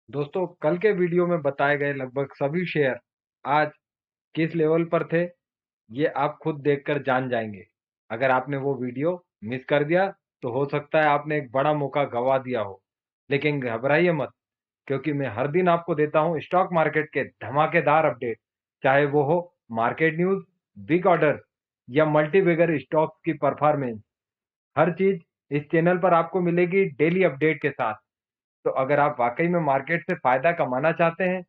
दोस्तों, कल के वीडियो में बताए गए लगभग सभी शेयर आज किस लेवल पर थे, ये आप खुद देखकर जान जाएंगे। अगर आपने वो वीडियो मिस कर दिया, तो हो सकता है आपने एक बड़ा मौका गवा दिया हो। लेकिन घबराइए मत, क्योंकि मैं हर दिन आपको देता हूँ स्टॉक मार्केट के धमाकेदार अपडेट, चाहे वो हो मार्केट न्यूज, बिग ऑर्डर या मल्टी बिगर स्टॉक्स की परफॉर्मेंस। हर चीज इस चैनल पर आपको मिलेगी डेली अपडेट के साथ। तो अगर आप वाकई में मार्केट से फायदा कमाना चाहते हैं,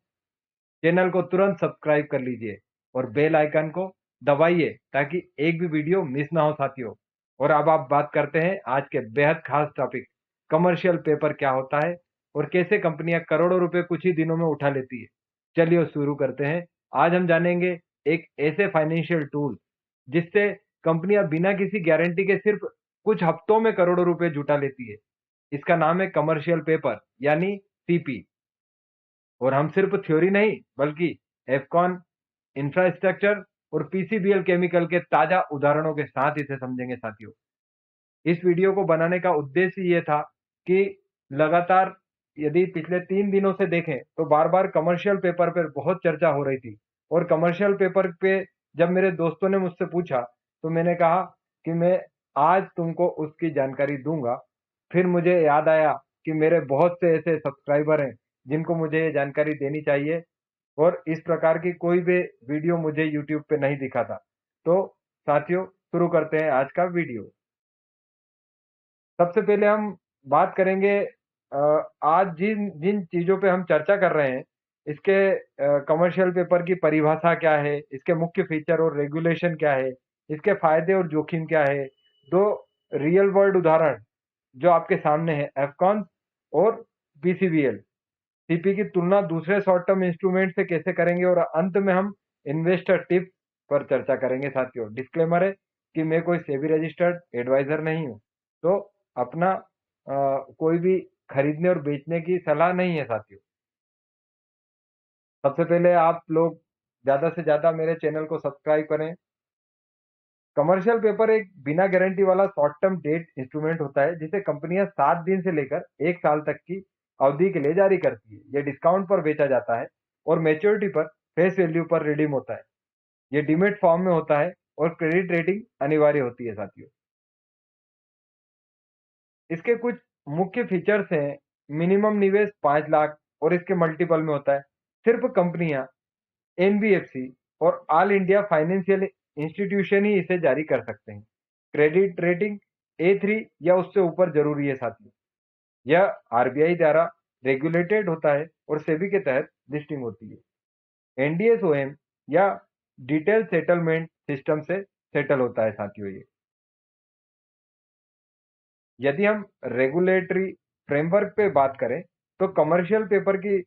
चैनल को तुरंत सब्सक्राइब कर लीजिए और बेल आइकन को दबाइए, ताकि एक भी वीडियो मिस ना हो साथियों। और अब आप बात करते हैं आज के बेहद खास टॉपिक, कमर्शियल पेपर क्या होता है और कैसे कंपनियां करोड़ों रुपए कुछ ही दिनों में उठा लेती है। चलिए शुरू करते हैं। आज हम जानेंगे एक ऐसे फाइनेंशियल टूल जिससे कंपनियां बिना किसी गारंटी के सिर्फ कुछ हफ्तों में करोड़ों रुपए जुटा लेती है। इसका नाम है कमर्शियल पेपर यानी सीपी। और हम सिर्फ थ्योरी नहीं, बल्कि एफकॉन, इंफ्रास्ट्रक्चर और पीसीबीएल केमिकल के ताजा उदाहरणों के साथ इसे समझेंगे साथियों। इस वीडियो को बनाने का उद्देश्य ये था कि लगातार यदि पिछले 3 दिनों से देखें, तो बार बार कमर्शियल पेपर पर बहुत चर्चा हो रही थी। और कमर्शियल पेपर पे जब मेरे दोस्तों ने मुझसे पूछा, तो मैंने कहा कि मैं आज तुमको उसकी जानकारी दूंगा। फिर मुझे याद आया कि मेरे बहुत से ऐसे सब्सक्राइबर हैं जिनको मुझे ये जानकारी देनी चाहिए, और इस प्रकार की कोई भी वीडियो मुझे यूट्यूब पे नहीं दिखा था। तो साथियों, शुरू करते हैं आज का वीडियो। सबसे पहले हम बात करेंगे आज जिन जिन चीज़ों पे हम चर्चा कर रहे हैं, इसके कमर्शियल पेपर की परिभाषा क्या है, इसके मुख्य फीचर और रेगुलेशन क्या है, इसके फायदे और जोखिम क्या है। दो रियल वर्ल्ड उदाहरण जो आपके सामने है, एफकॉन और पीसीबीएल। सीपी की तुलना दूसरे शॉर्ट टर्म इंस्ट्रूमेंट से कैसे करेंगे, और अंत में हम इन्वेस्टर टिप्स पर चर्चा करेंगे साथियों। डिस्क्लेमर है कि मैं कोई सेबी रजिस्टर्ड एडवाइजर नहीं हूँ, तो अपना कोई भी खरीदने और बेचने की सलाह नहीं है साथियों। सबसे पहले आप लोग ज्यादा से ज्यादा मेरे चैनल को सब्सक्राइब करें। कमर्शियल पेपर एक बिना गारंटी वाला शॉर्ट टर्म डेट इंस्ट्रूमेंट होता है, जिसे कंपनियां 7 दिन से लेकर 1 साल तक की अवधि के लिए जारी करती है। यह डिस्काउंट पर बेचा जाता है और मैच्योरिटी पर फेस वैल्यू पर रिडीम होता है। ये डीमेट फॉर्म में होता है और क्रेडिट रेटिंग अनिवार्य होती है साथियों। इसके कुछ मुख्य फीचर्स हैं। मिनिमम निवेश 5 लाख और इसके मल्टीपल में होता है। सिर्फ कंपनियां, एनबीएफसी और ऑल इंडिया फाइनेंशियल इंस्टीट्यूशन ही इसे जारी कर सकते हैं। क्रेडिट रेटिंग A3 या उससे ऊपर जरूरी है साथियों। यह आरबीआई द्वारा रेगुलेटेड होता है और सेबी के तहत लिस्टिंग होती है। एनडीएसओएम या डिटेल सेटलमेंट सिस्टम से सेटल होता है साथियों ये। यदि हम रेगुलेटरी फ्रेमवर्क पे बात करें, तो कमर्शियल पेपर की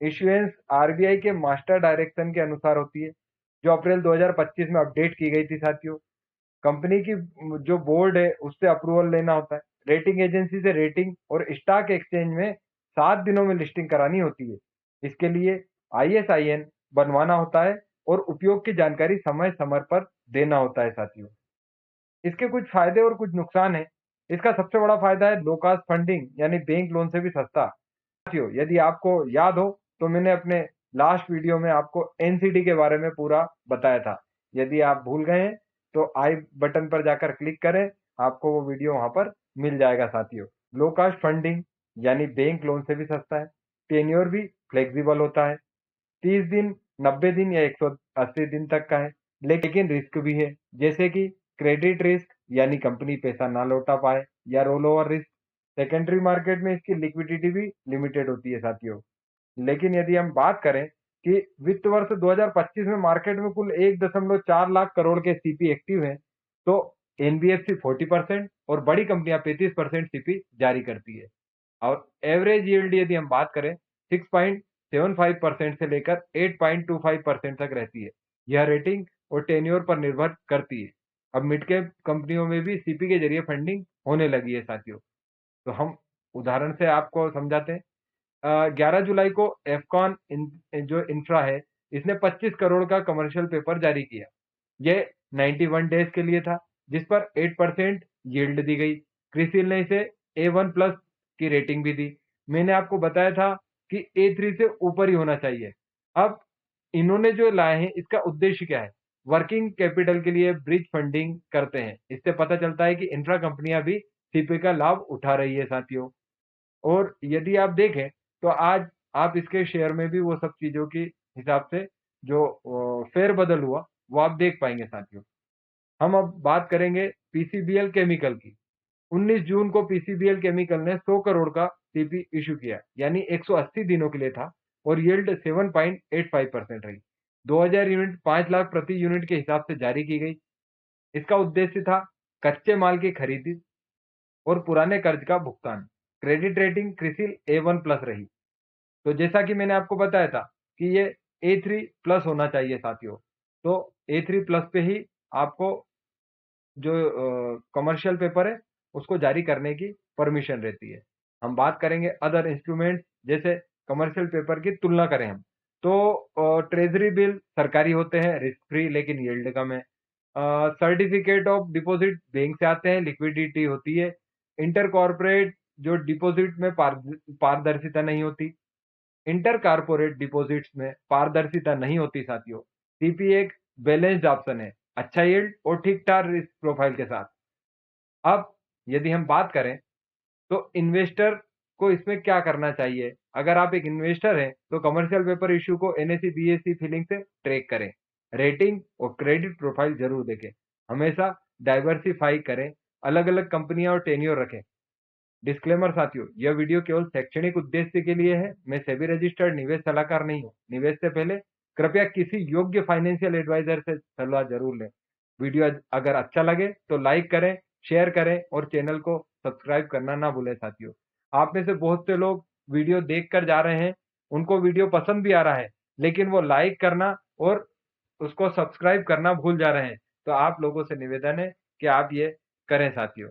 इश्यूएंस आरबीआई के मास्टर डायरेक्शन के अनुसार होती है, जो अप्रैल 2025 में अपडेट की गई थी साथियों। कंपनी की जो बोर्ड है, उससे अप्रूवल लेना होता है। रेटिंग एजेंसी से रेटिंग और स्टॉक एक्सचेंज में 7 दिनों में लिस्टिंग करानी होती है। इसके लिए आईएसआईएन बनवाना होता है और उपयोग की जानकारी समय समय पर देना होता है साथियों। इसके कुछ फायदे और कुछ नुकसान है। इसका सबसे बड़ा फायदा है लो कॉस्ट फंडिंग, यानी बैंक लोन से भी सस्ता। साथियों, यदि आपको याद हो, तो मैंने अपने लास्ट वीडियो में आपको एनसीडी के बारे में पूरा बताया था। यदि आप भूल गए हैं, तो आई बटन पर जाकर क्लिक करें, आपको वो वीडियो वहां पर मिल जाएगा साथियों। लो कॉस्ट फंडिंग यानी बैंक लोन से भी सस्ता है। टेन्योर भी फ्लेक्सिबल होता है, 30 दिन, 90 दिन या 180 दिन तक का है। लेकिन रिस्क भी है, जैसे कि क्रेडिट रिस्क यानी कंपनी पैसा ना लौटा पाए, या roll over risk. Secondary market में इसकी लिक्विडिटी भी लिमिटेड होती है साथियों। लेकिन यदि हम बात करें कि वित्त वर्ष 2025 में मार्केट में कुल 1.4 लाख करोड़ के सीपी एक्टिव हैं, तो एनबीएफसी 40% और बड़ी कंपनियां 35% सीपी जारी करती है। और एवरेज यील्ड यदि हम बात करें, 6.75% से लेकर 8.25% तक रहती है। यह रेटिंग और टेन्योर पर निर्भर करती है। अब मिड कैप कंपनियों में भी सीपी के जरिए फंडिंग होने लगी है साथियों। तो हम उदाहरण से आपको समझाते हैं। 11 जुलाई को एफकॉन जो इंफ्रा है, इसने 25 करोड़ का कमर्शियल पेपर जारी किया। ये 91 डेज के लिए था, जिस पर 8% यील्ड दी गई। क्रिसिल ने इसे A1+ की रेटिंग भी दी। मैंने आपको बताया था कि A3 से ऊपर ही होना चाहिए। अब इन्होंने जो लाए हैं इसका उद्देश्य क्या है? वर्किंग कैपिटल के लिए ब्रिज फंडिंग करते हैं। इससे पता चलता है कि इंफ्रा कंपनियां भी सीपी का लाभ उठा रही है साथियों। और यदि आप देखें तो आज आप इसके शेयर में भी वो सब चीजों के हिसाब से जो फेर बदल हुआ वो आप देख पाएंगे साथियों। हम अब बात करेंगे पीसीबीएल केमिकल की। 19 जून को पीसीबीएल केमिकल ने 100 करोड़ का सीपी इशू किया, यानी 180 दिनों के लिए था और यील्ड 7.85% रही। 2000 यूनिट 5 लाख प्रति यूनिट के हिसाब से जारी की गई। इसका उद्देश्य था कच्चे माल की खरीदी और पुराने कर्ज का भुगतान। Credit rating CRISIL A1 plus रही। तो जैसा कि मैंने आपको बताया था कि ये A3 प्लस होना चाहिए साथियों। तो A3 प्लस पे ही आपको जो कमर्शियल पेपर है उसको जारी करने की परमिशन रहती है। हम बात करेंगे अदर इंस्ट्रूमेंट, जैसे कमर्शियल पेपर की तुलना करें हम तो ट्रेजरी बिल सरकारी होते हैं, रिस्क फ्री लेकिन यील्ड कम है। सर्टिफिकेट ऑफ डिपॉजिट बैंक से आते हैं, लिक्विडिटी होती है। इंटर कॉर्पोरेट जो डिपॉजिट में पारदर्शिता नहीं होती। इंटर कारपोरेट डिपॉजिट्स में पारदर्शिता नहीं होती साथियों। सीपी एक बैलेंस्ड ऑप्शन है, अच्छा यील्ड और ठीक ठाक रिस्क प्रोफाइल के साथ। अब यदि हम बात करें तो इन्वेस्टर को इसमें क्या करना चाहिए? अगर आप एक इन्वेस्टर हैं तो कमर्शियल पेपर इशू को एनएसई बीएसई फीलिंग से ट्रैक करें। रेटिंग और क्रेडिट प्रोफाइल जरूर देखें। हमेशा डाइवर्सिफाई करें, अलग अलग कंपनियां और टेन्योर रखें। डिस्क्लेमर साथियों, यह वीडियो केवल शैक्षणिक उद्देश्य के लिए है। मैं सेबी रजिस्टर्ड निवेश सलाहकार नहीं हूँ। निवेश से पहले कृपया किसी योग्य फाइनेंशियल एडवाइजर से सलाह जरूर लें। वीडियो अगर अच्छा लगे तो लाइक करें, शेयर करें और चैनल को सब्सक्राइब करना ना भूलें साथियों। आप में से बहुत से लोग वीडियो देख कर जा रहे हैं, उनको वीडियो पसंद भी आ रहा है, लेकिन वो लाइक करना और उसको सब्सक्राइब करना भूल जा रहे हैं। तो आप लोगों से निवेदन है कि आप ये करें साथियों।